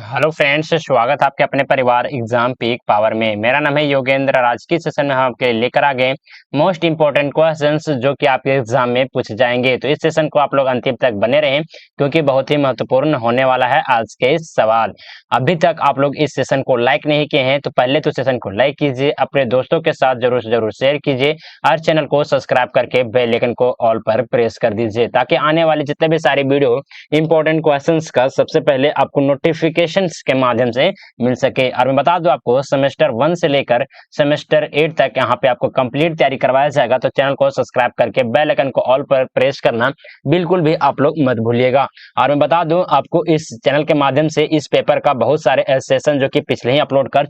Hello friends, स्वागत है आपके अपने परिवार एग्जाम पीक पावर में। मेरा नाम है योगेंद्र। आज की सेशन में हम आपके लेकर आ गए मोस्ट इंपोर्टेंट क्वेश्चंस जो कि आपके एग्जाम में पूछे जाएंगे। तो इस सेशन को आप लोग अंतिम तक बने रहें क्योंकि बहुत ही महत्वपूर्ण होने वाला है आज के सवाल। अभी तक आप लोग इस सेशन को लाइक नहीं किए हैं तो पहले तो सेशन को लाइक कीजिए, अपने दोस्तों के साथ जरूर से जरूर शेयर कीजिए और चैनल को सब्सक्राइब करके बेल आइकन को ऑल पर प्रेस कर दीजिए ताकि आने वाली जितने भी सारी वीडियो इंपॉर्टेंट क्वेश्चंस का सबसे पहले आपको नोटिफिकेशन के माध्यम से मिल सके। और मैं बता दूं आपको सेमेस्टर 1 से लेकर सेमेस्टर 8 तक यहाँ पे आपको कंप्लीट तैयारी करवाया जाएगा। तो चैनल को सब्सक्राइब करके बेल आइकन को ऑल पर प्रेस करना बिल्कुल भी आप लोग मत भूलिएगा। और मैं बता दूं आपको इस चैनल के माध्यम से इस पेपर का बहुत सारे सेशन जो कि पिछले ही अपलोड कर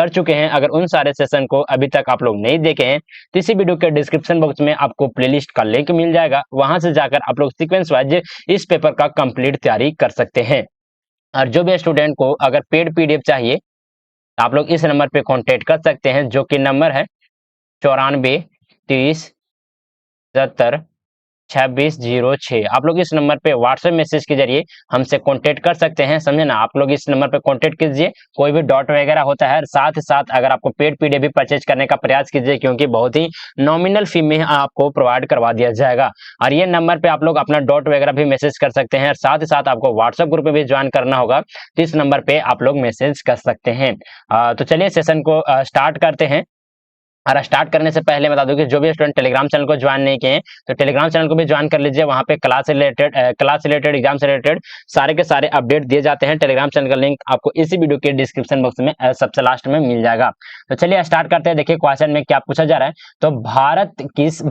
चुके हैं। अगर उन सारे सेशन को अभी तक आप लोग नहीं देखे हैं तो इसी वीडियो के डिस्क्रिप्शन बॉक्स में आपको प्लेलिस्ट का लिंक मिल जाएगा, वहां से जाकर आप लोग सीक्वेंस वाइज इस पेपर का कंप्लीट तैयारी कर सकते हैं। और जो भी स्टूडेंट को अगर पेड पीडीएफ चाहिए तो आप लोग इस नंबर पे कांटेक्ट कर सकते हैं जो कि नंबर है 9430702606। आप लोग इस नंबर पे व्हाट्सएप मैसेज के जरिए हमसे कांटेक्ट कर सकते हैं, समझे ना। आप लोग इस नंबर पे कांटेक्ट कीजिए, कोई भी डाउट वगैरह होता है। साथ ही साथ अगर आपको पेड पीडीएफ भी परचेज करने का प्रयास कीजिए क्योंकि बहुत ही नॉमिनल फी में आपको प्रोवाइड करवा दिया जाएगा। और ये नंबर पे आप लोग अपना डाउट वगैरह भी मैसेज कर सकते हैं। और साथ ही साथ आपको व्हाट्सएप ग्रुप में भी ज्वाइन करना होगा तो इस नंबर पे आप लोग मैसेज कर सकते हैं। तो चलिए सेशन को स्टार्ट करते हैं। और स्टार्ट करने से पहले बता दूं कि जो भी स्टूडेंट टेलीग्राम चैनल को ज्वाइन नहीं किए हैं तो टेलीग्राम चैनल को भी ज्वाइन कर लीजिए। वहां पे क्लास रिलेटेड एग्जाम से रिलेटेड सारे के सारे अपडेट दिए जाते हैं। टेलीग्राम चैनल का लिंक आपको इसी वीडियो के डिस्क्रिप्शन बॉक्स में सबसे लास्ट में मिल जाएगा। तो चलिए स्टार्ट करते हैं। देखिए क्वेश्चन में क्या पूछा जा रहा है। तो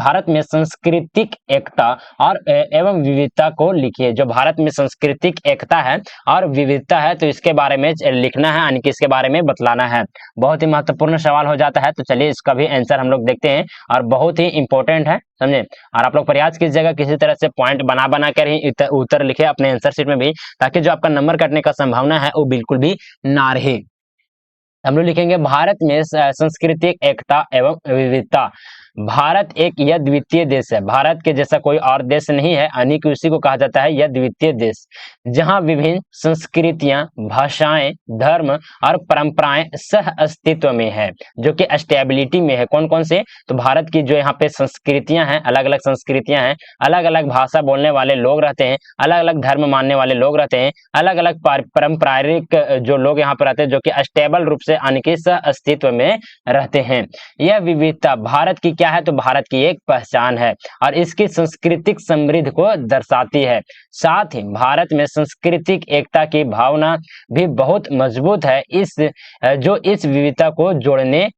भारत में सांस्कृतिक एकता और एवं विविधता को लिखिए। जो भारत में सांस्कृतिक एकता है और विविधता है तो इसके बारे में लिखना है, यानी कि इसके बारे में बतलाना है। बहुत ही महत्वपूर्ण सवाल हो जाता है। तो चलिए इसका आंसर हम लोग देखते हैं और बहुत ही इंपॉर्टेंट है, समझे। और आप लोग प्रयास कीजिएगा किसी तरह से पॉइंट बना कर ही उत्तर लिखे अपने आंसर शीट में भी, ताकि जो आपका नंबर कटने का संभावना है वो बिल्कुल भी ना रहे। हम लोग लिखेंगे भारत में सांस्कृतिक एकता एवं विविधता। भारत एक यह द्वितीय देश है। भारत के जैसा कोई और देश नहीं है, यानी कि उसी को कहा जाता है यह द्वितीय देश, जहां विभिन्न संस्कृतियां, भाषाएं, धर्म और परंपराएं सह अस्तित्व में है, जो कि स्टेबिलिटी में है। कौन कौन से? तो भारत की जो यहाँ पे संस्कृतियां हैं, अलग अलग संस्कृतियां हैं, अलग अलग भाषा बोलने वाले लोग रहते हैं, अलग अलग धर्म मानने वाले लोग रहते हैं, अलग अलग पारंपरिक जो लोग यहाँ पर रहते हैं, जो कि स्टेबल रूप से यानी कि सह अस्तित्व में रहते हैं। यह विविधता भारत की क्या है? तो भारत की एक पहचान है और इसकी सांस्कृतिक समृद्धि को दर्शाती है। साथ ही भारत में सांस्कृतिक एकता की भावना भी बहुत मजबूत है। इस विविधता को जोड़ने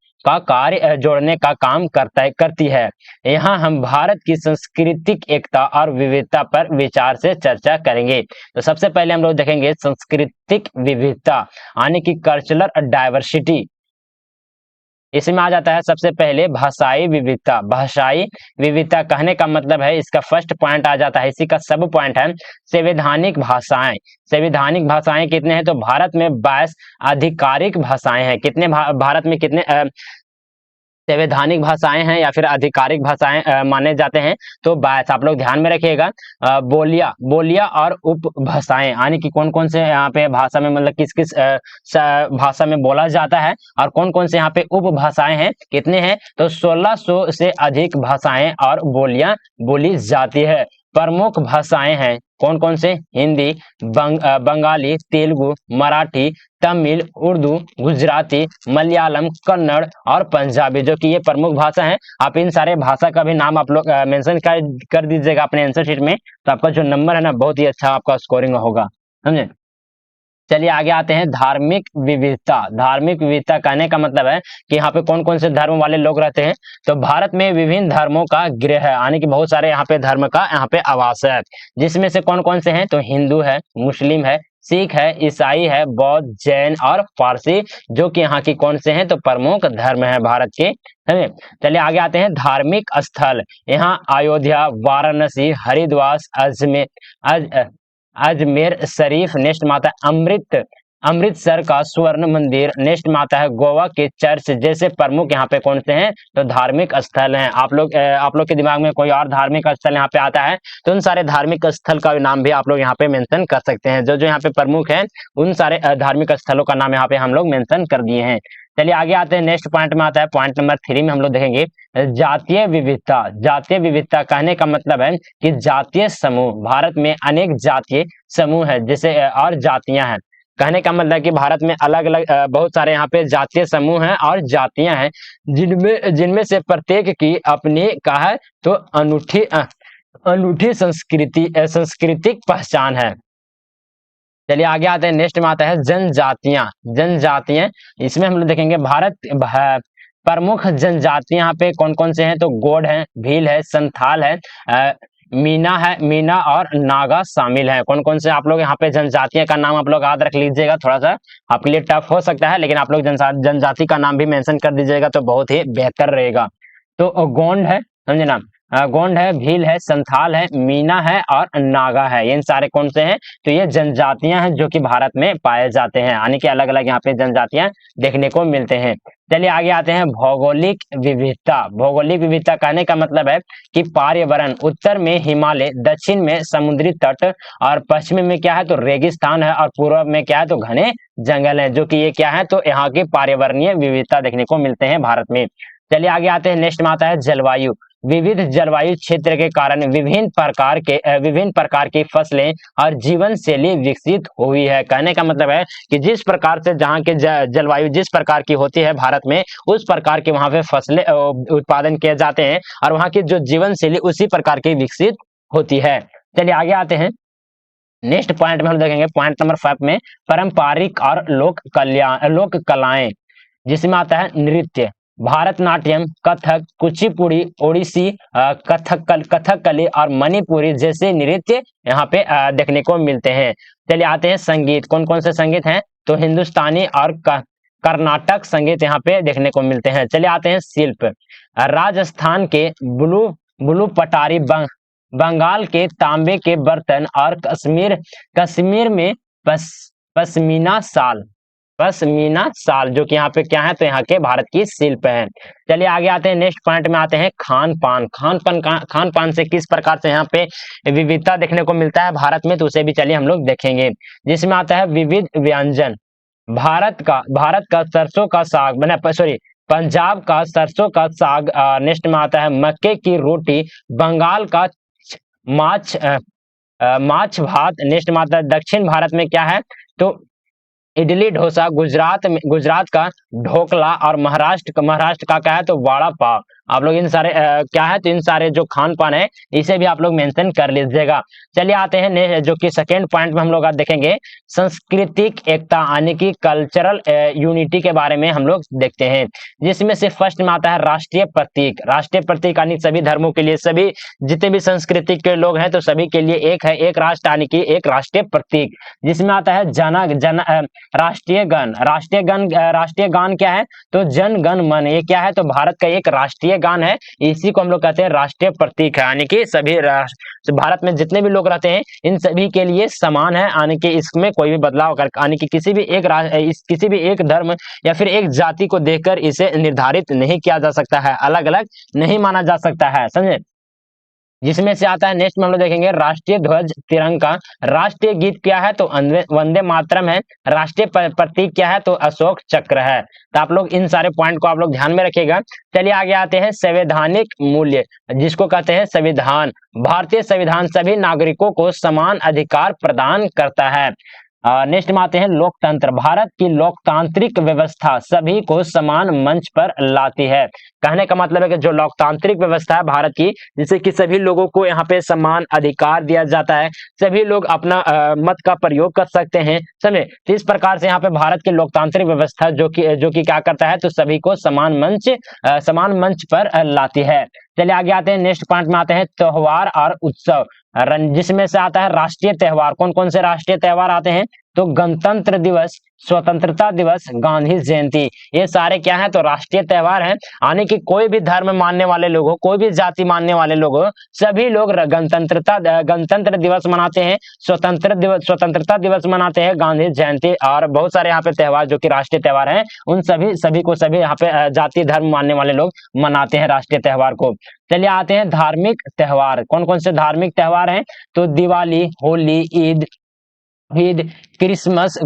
का काम करती है। यहाँ हम भारत की सांस्कृतिक एकता और विविधता पर विचार से चर्चा करेंगे। तो सबसे पहले हम लोग देखेंगे सांस्कृतिक विविधता, यानी कि कल्चरल डाइवर्सिटी। इसमें आ जाता है सबसे पहले भाषाई विविधता। भाषाई विविधता कहने का मतलब है, इसका फर्स्ट पॉइंट आ जाता है, इसी का सब पॉइंट है संवैधानिक भाषाएं। संवैधानिक भाषाएं कितने हैं? तो भारत में 22 आधिकारिक भाषाएं हैं। कितने भारत में कितने संवैधानिक भाषाएं हैं या फिर आधिकारिक भाषाएं माने जाते हैं? तो 22। आप लोग ध्यान में रखिएगा। बोलिया और उपभाषाएं, यानी कि कौन कौन से यहाँ पे भाषा में, मतलब किस किस भाषा में बोला जाता है और कौन कौन से यहाँ पे उपभाषाएं हैं, कितने हैं? तो 1600 से अधिक भाषाएं और बोलियां बोली जाती है। प्रमुख भाषाएं हैं कौन कौन से? हिंदी, बंगाली, तेलुगु, मराठी, तमिल, उर्दू, गुजराती, मलयालम, कन्नड़ और पंजाबी, जो कि ये प्रमुख भाषा है। आप इन सारे भाषा का भी नाम आप लोग मेंशन कर दीजिएगा अपने आंसर शीट में, तो आपका जो नंबर है ना बहुत ही अच्छा आपका स्कोरिंग होगा, समझे। चलिए आगे आते हैं धार्मिक विविधता। धार्मिक विविधता कहने का मतलब है कि यहाँ पे कौन कौन से धर्म वाले लोग रहते हैं। तो भारत में विभिन्न धर्मों का गृह है, यानी कि बहुत सारे यहाँ पे धर्म का यहाँ पे आवास है, जिसमें से कौन कौन से हैं? तो हिंदू है, मुस्लिम है, सिख है, ईसाई है, बौद्ध, जैन और पारसी, जो कि यहाँ की कौन से हैं? तो प्रमुख धर्म है भारत के। चलिए आगे आते हैं धार्मिक स्थल। यहाँ अयोध्या, वाराणसी, हरिद्वार, अजमेर शरीफ, नेक्स्ट माता अमृतसर का स्वर्ण मंदिर। नेक्स्ट में आता है गोवा के चर्च जैसे प्रमुख यहाँ पे कौन से हैं, तो धार्मिक स्थल हैं। आप लोग के दिमाग में कोई और धार्मिक स्थल यहाँ पे आता है तो उन सारे धार्मिक स्थल का नाम भी आप लोग यहाँ पे मेंशन कर सकते हैं। जो जो यहाँ पे प्रमुख हैं उन सारे धार्मिक स्थलों का नाम यहाँ पे हम लोग मेंशन कर दिए हैं। चलिए आगे आते हैं, नेक्स्ट पॉइंट में आता है पॉइंट नंबर 3 में हम लोग देखेंगे जातीय विविधता। जातीय विविधता कहने का मतलब है कि जातीय समूह, भारत में अनेक जातीय समूह है जैसे और जातियां हैं। कहने का मतलब कि भारत में अलग अलग बहुत सारे यहाँ पे जातीय समूह हैं और जातियां हैं जिनमें जिनमें से प्रत्येक की अपनी का है तो अनूठी सांस्कृतिक पहचान है। चलिए आगे आते हैं, नेक्स्ट में आता है जनजातियां। जनजातियां इसमें हम लोग देखेंगे प्रमुख जनजातियां यहाँ पे कौन कौन से हैं, तो गोंड है, भील है, संथाल है, मीना है, मीना और नागा शामिल है। कौन कौन से आप लोग यहाँ पे जनजातियों का नाम आप लोग याद रख लीजिएगा, थोड़ा सा आपके लिए टफ हो सकता है लेकिन आप लोग जनजाति का नाम भी मेंशन कर दीजिएगा तो बहुत ही बेहतर रहेगा। तो गोंड है, समझे ना, गोंड है, भील है, संथाल है, मीना है और नागा है। इन सारे कौन से हैं, तो ये जनजातियां हैं जो कि भारत में पाए जाते हैं, यानी कि अलग अलग यहाँ पे जनजातियां देखने को मिलते हैं। चलिए आगे आते हैं भौगोलिक विविधता। भौगोलिक विविधता कहने का मतलब है कि पर्यावरण, उत्तर में हिमालय, दक्षिण में समुद्री तट और पश्चिम में क्या है तो रेगिस्तान है और पूर्व में क्या है तो घने जंगल है, जो कि ये क्या है तो यहाँ की पर्यावरणीय विविधता देखने को मिलते हैं भारत में। चलिए आगे आते हैं, नेक्स्ट में आता है जलवायु। विविध जलवायु क्षेत्र के कारण विभिन्न प्रकार की फसलें और जीवन शैली विकसित हुई है। कहने का मतलब है कि जिस प्रकार से जहाँ के जलवायु जिस प्रकार की होती है भारत में, उस प्रकार के वहां पे फसलें उत्पादन किए जाते हैं और वहां की जो जीवन शैली उसी प्रकार की विकसित होती है। चलिए आगे आते हैं, नेक्स्ट पॉइंट में हम देखेंगे पॉइंट नंबर 5 में पारंपरिक और लोक कलाएं, जिसमें आता है नृत्य। भारतनाट्यम, कथक, कुचिपुड़ी, ओडिसी, कथकली और मणिपुरी जैसे नृत्य यहाँ पे देखने को मिलते हैं। चलिए आते हैं संगीत। कौन कौन से संगीत हैं, तो हिंदुस्तानी और कर्नाटक संगीत यहाँ पे देखने को मिलते हैं। चलिए आते हैं शिल्प। राजस्थान के ब्लू पटारी, बंगाल के तांबे के बर्तन और कश्मीर में पश्मीना शाल जो कि यहाँ पे क्या है तो यहाँ के भारत की शिल्प है। चलिए आगे आते हैं, नेक्स्ट पॉइंट में आते हैं खान पान से किस प्रकार से यहाँ पे विविधता देखने को मिलता है भारत में, तो उसे भी चलिए हम लोग देखेंगे। जिसमें आता है विविध व्यंजन। भारत का सरसों का साग पंजाब का सरसों का साग, नेक्स्ट में आता है मक्के की रोटी, बंगाल का माछ भात, नेक्स्ट में आता है दक्षिण भारत में क्या है तो इडली डोसा, गुजरात का ढोकला और महाराष्ट्र का क्या है तो वड़ा पाव। आप लोग इन सारे क्या है तो इन सारे जो खान पान है इसे भी आप लोग मेंशन कर लीजिएगा। चलिए आते हैं जो कि सेकेंड पॉइंट में हम लोग आज देखेंगे सांस्कृतिक एकता यानी कि कल्चरल यूनिटी के बारे में हम लोग देखते हैं। जिसमें से फर्स्ट में आता है राष्ट्रीय प्रतीक यानी सभी धर्मों के लिए, सभी जितने भी संस्कृति के लोग हैं तो सभी के लिए एक है, एक राष्ट्र यानी कि एक राष्ट्रीय प्रतीक। जिसमें आता है राष्ट्रीय गान क्या है तो जन गण मन, ये क्या है तो भारत का एक राष्ट्रीय गान है, इसी को हम लोग कहते हैं राष्ट्रीय प्रतीक है, यानी कि सभी भारत में जितने भी लोग रहते हैं इन सभी के लिए समान है, यानी कि इसमें कोई भी बदलाव कर यानी कि किसी भी एक धर्म या फिर एक जाति को देखकर इसे निर्धारित नहीं किया जा सकता है, अलग अलग नहीं माना जा सकता है, समझे। जिसमें से आता है नेक्स्ट में हम लोग देखेंगे राष्ट्रीय ध्वज तिरंगा, राष्ट्रीय गीत क्या है तो वंदे मातरम है, राष्ट्रीय प्रतीक क्या है तो अशोक चक्र है। तो आप लोग इन सारे पॉइंट को आप लोग ध्यान में रखिएगा। चलिए आगे आते हैं संवैधानिक मूल्य, जिसको कहते हैं संविधान। भारतीय संविधान सभी नागरिकों को समान अधिकार प्रदान करता है। नेक्स्ट में आते हैं लोकतंत्र। भारत की लोकतांत्रिक व्यवस्था सभी को समान मंच पर लाती है। कहने का मतलब है कि जो लोकतांत्रिक व्यवस्था है भारत की, जिससे कि सभी लोगों को यहाँ पे समान अधिकार दिया जाता है, सभी लोग अपना मत का प्रयोग कर सकते हैं, समझे। तो इस प्रकार से यहाँ पे भारत की लोकतांत्रिक व्यवस्था जो कि क्या करता है तो सभी को समान मंच पर लाती है। चलिए आगे आते हैं, नेक्स्ट पॉइंट में आते हैं त्योहार और उत्सव, जिसमें से आता है राष्ट्रीय त्योहार। कौन कौन से राष्ट्रीय त्योहार आते हैं तो गणतंत्र दिवस, स्वतंत्रता दिवस, गांधी जयंती, ये सारे क्या है तो राष्ट्रीय त्योहार हैं। यानी कि कोई भी धर्म मानने वाले लोग हो, कोई भी जाति मानने वाले लोग हो, सभी लोग गणतंत्र दिवस मनाते हैं, स्वतंत्रता दिवस मनाते हैं, गांधी जयंती और बहुत सारे यहाँ पे त्योहार जो कि राष्ट्रीय त्योहार हैं, उन सभी यहाँ पे जाति धर्म मानने वाले लोग मनाते हैं राष्ट्रीय त्योहार को। चलिए आते हैं धार्मिक त्योहार। कौन कौन से धार्मिक त्योहार हैं? तो दिवाली, होली, ईद, क्रिसमस,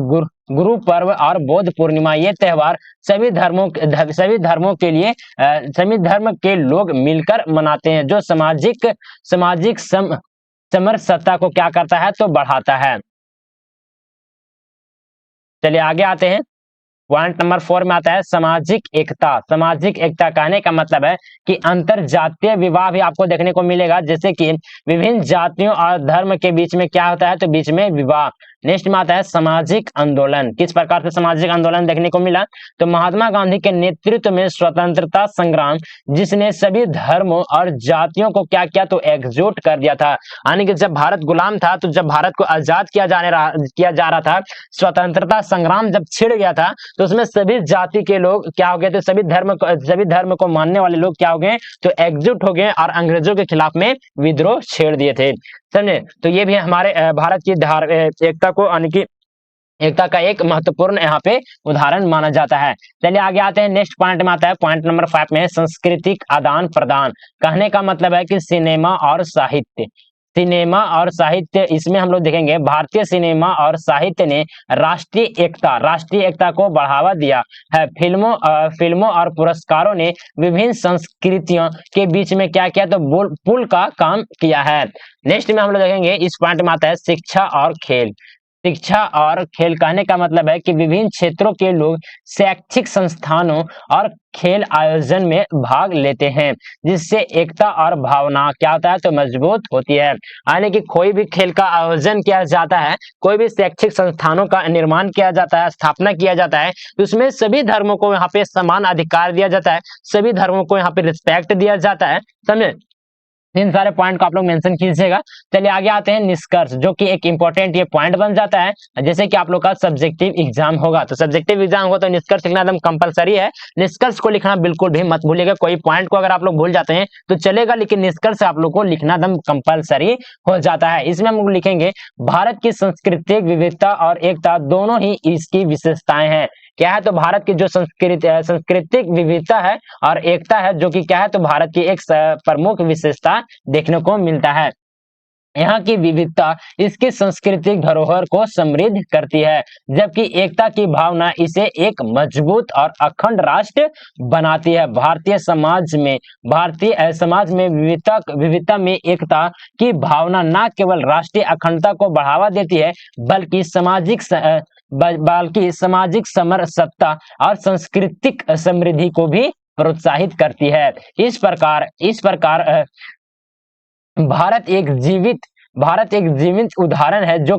गुरु पर्व और बुद्ध पूर्णिमा, ये त्योहार सभी धर्मों के लिए सभी धर्म के लोग मिलकर मनाते हैं, जो सामाजिक समरसता को क्या करता है तो बढ़ाता है। चलिए आगे आते हैं। पॉइंट नंबर 4 में आता है सामाजिक एकता। सामाजिक एकता कहने का मतलब है कि अंतर जातीय विवाह भी आपको देखने को मिलेगा, जैसे कि विभिन्न जातियों और धर्म के बीच में क्या होता है तो बीच में विवाह। नेक्स्ट में आता है सामाजिक आंदोलन। किस प्रकार से सामाजिक आंदोलन देखने को मिला? तो महात्मा गांधी के नेतृत्व में स्वतंत्रता संग्राम, जिसने सभी धर्मों और जातियों को क्या किया तो एकजुट कर दिया था। यानी कि जब भारत गुलाम था, तो जब भारत को आजाद किया जा रहा था, स्वतंत्रता संग्राम जब छिड़ गया था, तो उसमें सभी जाति के लोग क्या हो गए थे, सभी धर्म को मानने वाले लोग क्या हो गए तो एकजुट हो गए और अंग्रेजों के खिलाफ में विद्रोह छेड़ दिए थे। समझे? तो ये भी हमारे भारत की एकता को, यानी कि एकता का एक महत्वपूर्ण यहाँ पे उदाहरण माना जाता है। चलिए आगे आते हैं। नेक्स्ट पॉइंट में आता है पॉइंट नंबर 5 में सांस्कृतिक आदान प्रदान। कहने का मतलब है कि सिनेमा और साहित्य, इसमें हम लोग देखेंगे भारतीय सिनेमा और साहित्य ने राष्ट्रीय एकता को बढ़ावा दिया है। फिल्मों और पुरस्कारों ने विभिन्न संस्कृतियों के बीच में क्या किया तो पुल का काम किया है। नेक्स्ट में हम लोग देखेंगे, इस पॉइंट में आता है शिक्षा और खेल कहने का मतलब है कि विभिन्न क्षेत्रों के लोग शैक्षिक संस्थानों और खेल आयोजन में भाग लेते हैं, जिससे एकता और भावना क्या होता है तो मजबूत होती है। यानी कि कोई भी खेल का आयोजन किया जाता है, कोई भी शैक्षिक संस्थानों का निर्माण किया जाता है, स्थापना किया जाता है, तो उसमें सभी धर्मों को यहाँ पे समान अधिकार दिया जाता है, सभी धर्मों को यहाँ पे रिस्पेक्ट दिया जाता है। समझे? इन सारे पॉइंट को आप लोग मेंशन कीजिएगा। चलिए आगे आते हैं निष्कर्ष, जो कि एक इंपॉर्टेंट ये पॉइंट बन जाता है। जैसे कि आप लोग का सब्जेक्टिव एग्जाम होगा, तो सब्जेक्टिव एग्जाम होगा तो निष्कर्ष लिखना एकदम कंपलसरी है। निष्कर्ष को लिखना बिल्कुल भी मत भूलिएगा। कोई पॉइंट को अगर आप लोग भूल जाते हैं तो चलेगा, लेकिन निष्कर्ष आप लोग को लिखना एकदम कंपलसरी हो जाता है। इसमें हम लोग लिखेंगे भारत की सांस्कृतिक विविधता और एकता दोनों ही इसकी विशेषताएं हैं। क्या है तो भारत की जो सांस्कृतिक विविधता है और एकता है, जो कि क्या है तो भारत की एक प्रमुख विशेषता देखने को मिलता है। यहाँ की विविधता इसकी सांस्कृतिक धरोहर को समृद्ध करती है, जबकि एकता की भावना इसे एक मजबूत और अखंड राष्ट्र बनाती है। भारतीय समाज में विविधता में एकता की भावना न केवल राष्ट्रीय अखंडता को बढ़ावा देती है, बल्कि सामाजिक समरसता और सांस्कृतिक समृद्धि को भी प्रोत्साहित करती है। इस प्रकार भारत एक जीवित उदाहरण है, जो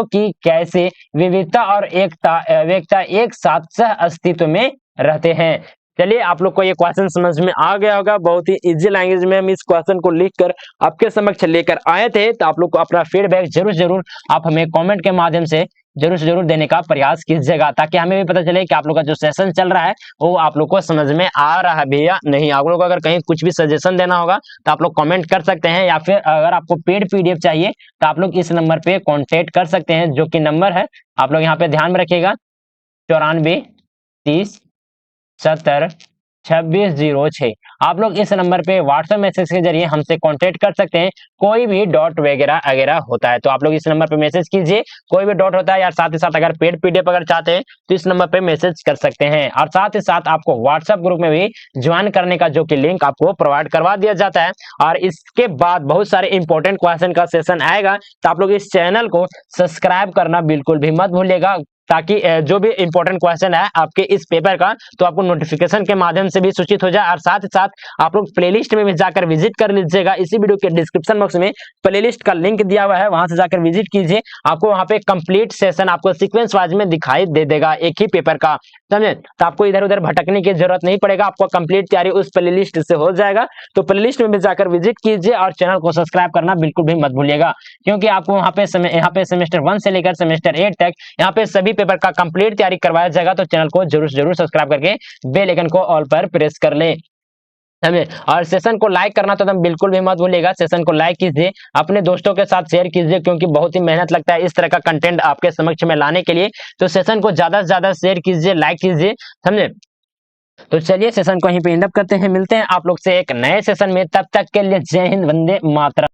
कि कैसे विविधता और एकता एक साथ सह अस्तित्व में रहते हैं। चलिए आप लोग को ये क्वेश्चन समझ में आ गया होगा। बहुत ही इजी लैंग्वेज में हम इस क्वेश्चन को लिखकर आपके समक्ष लेकर आए थे। तो आप लोग को अपना फीडबैक जरूर आप हमें कमेंट के माध्यम से जरूर देने का प्रयास कीजिएगा, ताकि हमें भी पता चले कि आप लोग का जो सेशन चल रहा है वो आप लोग को समझ में आ रहा है भी या नहीं। आप लोग को अगर कहीं कुछ भी सजेशन देना होगा तो आप लोग कमेंट कर सकते हैं, या फिर अगर आपको पेड पीडीएफ चाहिए तो आप लोग इस नंबर पे कॉन्टेक्ट कर सकते हैं, जो कि नंबर है आप लोग यहाँ पे ध्यान में रखिएगा 94 30 70 2606। आप लोग इस नंबर पे व्हाट्सएप मैसेज के जरिए हमसे कांटेक्ट कर सकते हैं। कोई भी डॉट वगैरह होता है तो आप लोग इस नंबर पे मैसेज कीजिए, कोई भी डॉट होता है, या साथ ही साथ अगर पेड पीडीएफ अगर चाहते हैं तो इस नंबर पे मैसेज कर सकते हैं। और साथ ही साथ आपको व्हाट्सएप ग्रुप में भी ज्वाइन करने का जो कि लिंक आपको प्रोवाइड करवा दिया जाता है। और इसके बाद बहुत सारे इंपॉर्टेंट क्वेश्चन का सेशन आएगा, तो आप लोग इस चैनल को सब्सक्राइब करना बिल्कुल भी मत भूलिएगा। ताकि जो भी इंपॉर्टेंट क्वेश्चन है आपके इस पेपर का तो आपको नोटिफिकेशन के माध्यम से भी सूचित हो जाए। और साथ ही साथ आप लोग प्लेलिस्ट में भी जाकर विजिट कर लीजिएगा। इसी वीडियो के डिस्क्रिप्शन बॉक्स में प्लेलिस्ट का लिंक दिया हुआ है, वहां से जाकर विजिट कीजिए। आपको वहां पे कंप्लीट सेशन आपको सीक्वेंस वाइज में दिखाई दे देगा एक ही पेपर का, समझे। तो आपको इधर उधर भटकने की जरूरत नहीं पड़ेगा, आपको कंप्लीट तैयारी उस प्लेलिस्ट से हो जाएगा। तो प्लेलिस्ट में भी जाकर विजिट कीजिए और चैनल को सब्सक्राइब करना बिल्कुल भी मत भूलिएगा, क्योंकि आपको वहां पे यहाँ पे सेमेस्टर 1 से लेकर सेमेस्टर 8 तक यहाँ पे सभी पेपर का कंप्लीट तैयारी करवाया जाएगा। तो चैनल को जरूर सब्सक्राइब करके बेल आइकन को ऑल पर प्रेस कर ले, समझे। और सेशन को लाइक करना तो तुम बिल्कुल भी मत भूलिएगा। सेशन को लाइक कीजिए, अपने दोस्तों के साथ शेयर कीजिए, क्योंकि बहुत ही मेहनत लगता है इस तरह का कंटेंट आपके समक्ष में लाने के लिए। तो सेशन को ज्यादा से ज्यादा शेयर कीजिए, लाइक कीजिए, समझे। तो चलिए सेशन को यहीं पे एंड अप करते हैं, मिलते हैं आप लोग से एक नए सेशन में। तब तक के लिए जय हिंद, वंदे मातरम।